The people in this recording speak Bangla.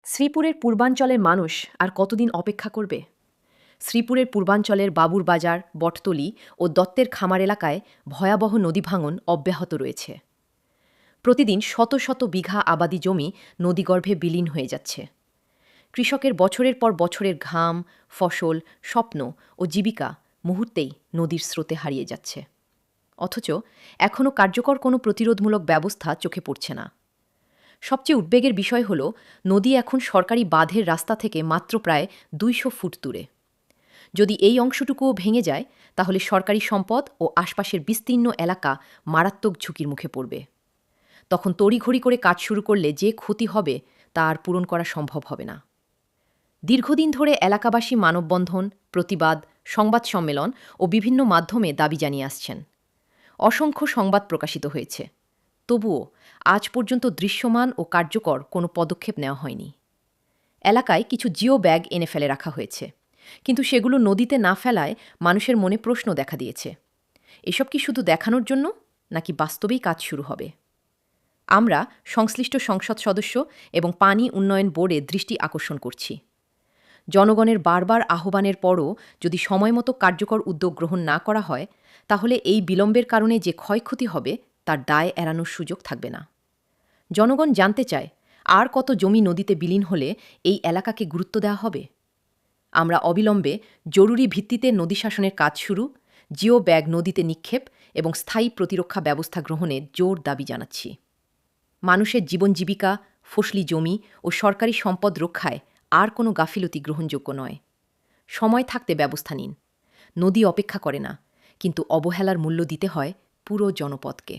শ্রীপুরের পূর্বাঞ্চলের মানুষ আর কতদিন অপেক্ষা করবে? শ্রীপুরের পূর্বাঞ্চলের বাবুর বাজার, বটতলী ও দত্তের খামার এলাকায় ভয়াবহ নদী ভাঙন অব্যাহত রয়েছে। প্রতিদিন শত শত বিঘা আবাদি জমি নদীগর্ভে বিলীন হয়ে যাচ্ছে। কৃষকের বছরের পর বছরের ঘাম, ফসল, স্বপ্ন ও জীবিকা মুহূর্তেই নদীর স্রোতে হারিয়ে যাচ্ছে। অথচ এখনও কার্যকর কোনো প্রতিরোধমূলক ব্যবস্থা চোখে পড়ছে না। সবচেয়ে উদ্বেগের বিষয় হল, নদী এখন সরকারি বাঁধের রাস্তা থেকে মাত্র প্রায় ২০০ ফুট দূরে। যদি এই অংশটুকুও ভেঙে যায়, তাহলে সরকারি সম্পদ ও আশপাশের বিস্তীর্ণ এলাকা মারাত্মক ঝুঁকির মুখে পড়বে। তখন তড়িঘড়ি করে কাজ শুরু করলে যে ক্ষতি হবে তা আর পূরণ করা সম্ভব হবে না। দীর্ঘদিন ধরে এলাকাবাসী মানববন্ধন, প্রতিবাদ, সংবাদ সম্মেলন ও বিভিন্ন মাধ্যমে দাবি জানিয়ে আসছেন। অসংখ্য সংবাদ প্রকাশিত হয়েছে। তবুও আজ পর্যন্ত দৃশ্যমান ও কার্যকর কোনো পদক্ষেপ নেওয়া হয়নি। এলাকায় কিছু জিও ব্যাগ এনে ফেলে রাখা হয়েছে, কিন্তু সেগুলো নদীতে না ফেলায় মানুষের মনে প্রশ্ন দেখা দিয়েছে। এসব কি শুধু দেখানোর জন্য, নাকি বাস্তবেই কাজ শুরু হবে? আমরা সংশ্লিষ্ট সংসদ সদস্য এবং পানি উন্নয়ন বোর্ডে দৃষ্টি আকর্ষণ করছি। জনগণের বারবার আহ্বানের পরও যদি সময়মতো কার্যকর উদ্যোগ গ্রহণ না করা হয়, তাহলে এই বিলম্বের কারণে যে ক্ষয়ক্ষতি হবে তার দায় এড়ানোর সুযোগ থাকবে না। জনগণ জানতে চায়, আর কত জমি নদীতে বিলীন হলে এই এলাকাকে গুরুত্ব দেওয়া হবে? আমরা অবিলম্বে জরুরি ভিত্তিতে নদী শাসনের কাজ শুরু, জিও ব্যাগ নদীতে নিক্ষেপ এবং স্থায়ী প্রতিরক্ষা ব্যবস্থা গ্রহণের জোর দাবি জানাচ্ছি। মানুষের জীবন জীবিকা, ফসলি জমি ও সরকারি সম্পদ রক্ষায় আর কোনো গাফিলতি গ্রহণযোগ্য নয়। সময় থাকতে ব্যবস্থা নিন। নদী অপেক্ষা করে না, কিন্তু অবহেলার মূল্য দিতে হয় পুরো জনপদকে।